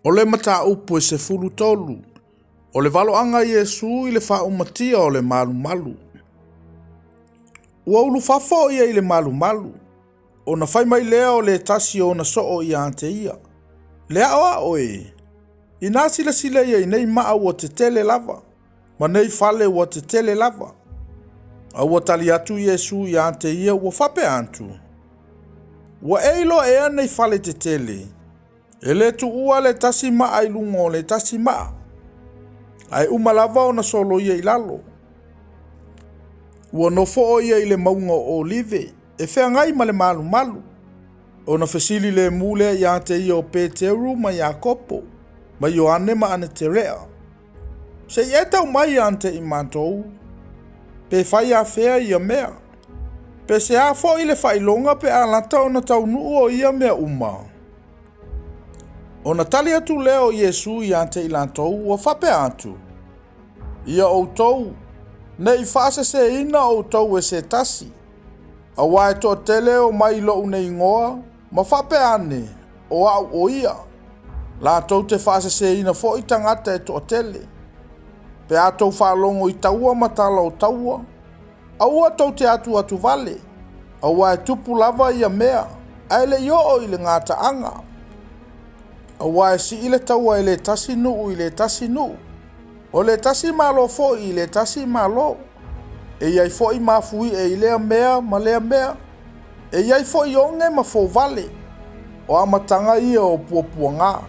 O le mata upo e se fulu tolu. O le valo anga Yesu i le wha umatia o le malu malu. Ua ulu fafo ia i le malu malu. O na whai mai lea o le tasi o na soo i ante ia. Lea oa oe. I nā sila sila ia i nei maa ua te tele lava. Ma nei fale ua te tele lava. A ua tali atu Yesu i ante ia ua whape antu. Ua eilo ea nei fale te tele. E le tu ua le tasi maa i lungo le tasi maa. Ai umalava o na solo ia i lalo. Ua nofo o ia i le maunga o olive. E whea ngai ma le malu malu. O na fesili le mule i ante ia o Peteru ma Iakopo. Ma Ioane ma ane Terea. Se i etau mai ante i mantou. Pe whai a whea ia mea. Pe se a fo i le whailonga pe a lata o na tau nuu o ia mea uma. O na tali atu leo Yesu i ante i lantou ua whape atu. Ia o tau. Ne i whaase se ina o tau e se tasi. A wae to tele o mai lo une ingoa. Ma whape ane. O au o ia. La tau te whaase se ina fo i tangata e to tele. Pe a tau whalongo i taua matala o taua. A ua tau te atu vale. A wae tupu lava ia mea. A ele yo o i le ngata anga. A wae si ile taua i le tasi nuu i le tasi nuu. O le tasi malo fo i le tasi malo. E iai fo i mafui e i lea mea ma lea mea. E iai fo i onge ma fo vale. O amatanga ia o puapua ngā.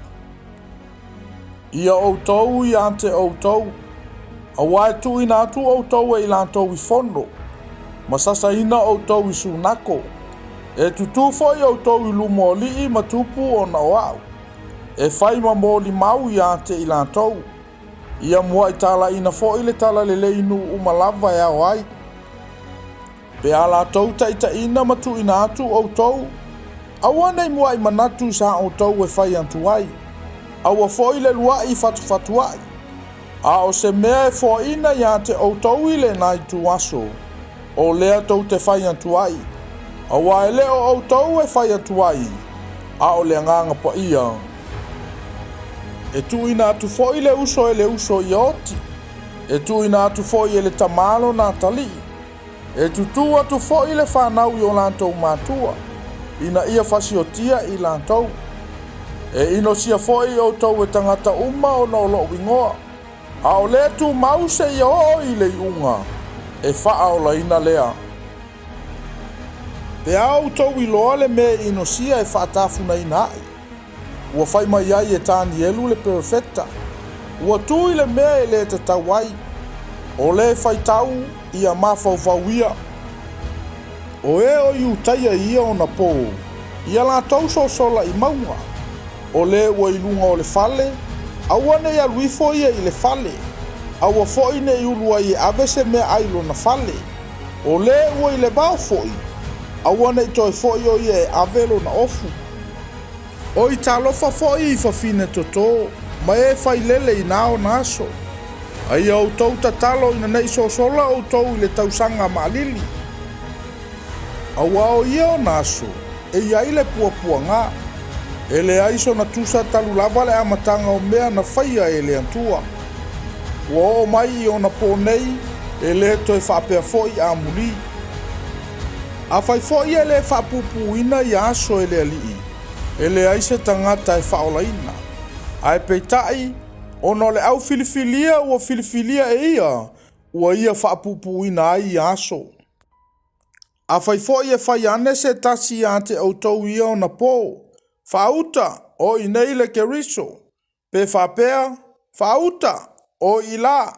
Ia o tau i ante o tau. A wae tu ina atu o tau e ilantou i fono. Ma sasa ina o tau i sunako. E tutu fo i o tau i lumo li ma tupu o na oau. E whai ma mōli mau i ante ilantou. Ia mua i tala ina fo i le tala le inu umalava e au ai. Pe ala tau taita ina matu ina atu o tau. Awa nei mua i manatu sa o tau e whai antu ai. Awa fo i le lua i fatu ai. A o se mea e fo ina i ante o tau i le nai tu aso. O lea tau te whai antu ai. Awa e leo o tau e whai antu ai. A o le nganga pa ia. E tu ina atu fo i le uso i oti. E tu ina atu fo i le tamalo na tali. E tutu atu fo i le whanau i o lantou matua. Ina ia fasiotia i lantou. E ino sia fo i o tau e tangata uma o na olo wingoa. A o le tu mause i o i le iunga. E faa o la ina lea. Pe au tau i loa le me ino sia e faa tafuna ina ai. Ua whai mai ai e tāni elu le perfecta. Ua tui le mea e le te tawai. O le whai tau i a mawhauwhauia. O e o iu taia ia o na pō. Ia la tau so sola i maunga. O le ua i lunga o le fale. Aua ne ia luifo ia i le fale. Aua foi ne i ulua i avese mea ailo na fale. O le ua i le vau foi. Aua ne i toi foi o ia e avelo na ofu. O i talofa foi i fafine toto, ma e fai lele i nao naso. Ai au tau tatalo ina nei so sola au tau i le tausanga maalili. Au ao ia o naso, e iai le puapua ngā. E le aiso na tusa talu lava le amatanga o mea na whaia e le antua. Ua o mai i o na pōnei, e le toi whapea foi a muli. A fai foi e le whapupu ina i aso e le alii. E le aise tangata e whaolaina. Ai peitai, ono le au filifilia ua filifilia e ia, ua ia whaapupu ina ai i aso. A whai foi e whai ane se tasi ante au tau ia o na pō. Whauta o i nei le keriso. Pe whapea, whauta o i la.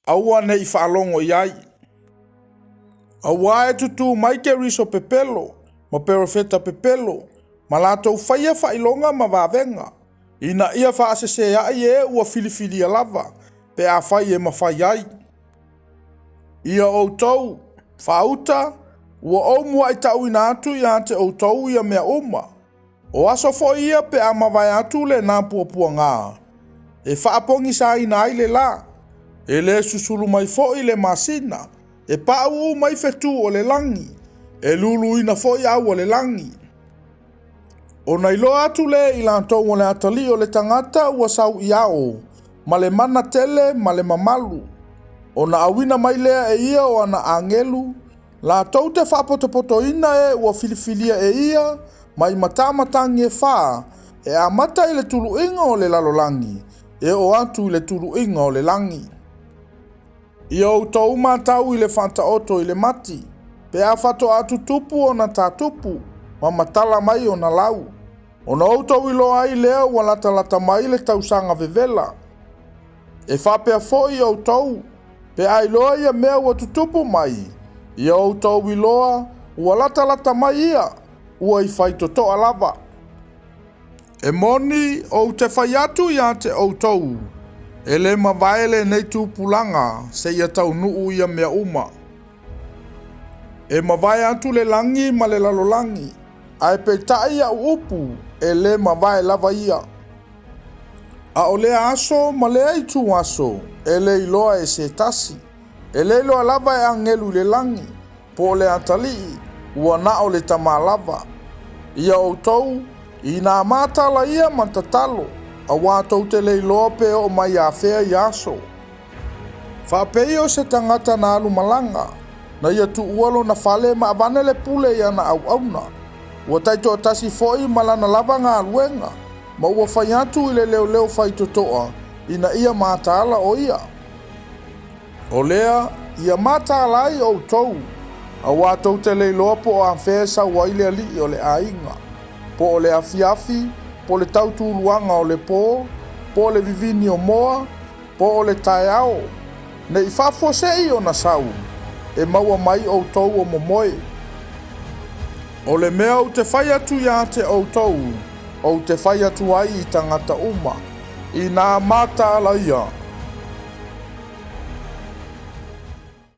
Aua nei whaalongo i ai. Aua e tutu mai keriso pepelo, ma perfeta pepelo. Ma lātou whaia whailonga ma wawenga. Ina ia whaasese ai e ua filifilia lava. Pe a whai e ma whai ai. Ia o tau. Whauta. Ua o mua i tau ina atu i ante o tau ia mea uma. O aso fo ia pe a mawai atu le nā puapua ngā. E whaapongi sa ina ai le la. E le susulu mai fo i le masina. E pau mai fetu o le langi. E lulu ina fo i au o le langi. O na ilo atu le i lantou o le atali o le tangata ua sau iao, ma le mana tele ma le mamalu. O na awina mai lea e ia o ana angelu, la tau te whapotopoto ina e ua filifilia e ia, mai matamatangi e wha, e amata i le tulu inga o le lalolangi, e o atu i le tulu inga o le langi. Ia o tau matau i le whantaoto i le mati, pe a whato atu tupu o na tātupu, ma matala mai o na lau. O na outau i loa ai lea ua lata mai le tausanga vevela. E whapea foi o tau, pe ai loa ia mea ua tutupu mai, ia o tau i loa ua lata mai ia, ua i whai totoa lava. E moni o te whai atu ia te o tau, e le mawaele nei tūpulanga se ia tau nuu ia mea uma. E mawae atu le langi ma le lalolangi, ai pe tai a upu e le mawae lava ia. A o le aso ma le aitu aso, e le iloa e se tasi, e le iloa lava e angelu le langi, po le atali, ua na o le tama lava. Ia o tau, i nā mātala ia matatalo, a wātou te le iloa pe o mai a whea i aso. Whapei o se tangata na alu malanga, na ia tu ualo na whale ma avane le pule ia na au auna. Ua taito tasi foi malana lava ngā luenga, ma ua whai atu i le leo whai totoa, ina ia mātala o ia. O lea, ia mātala ai o tau, a wātou te le iloa po a whesa waile ali o le ainga, po o le afiafi, po le tautuluanga o le po le vivini o moa, po o le taiao, ne i whafosei o na sau, e maua mai o tau o momoe. O le mea o te whai atu ia te o tau, o te whai atu ai i tangata uma, i nā mātala ia.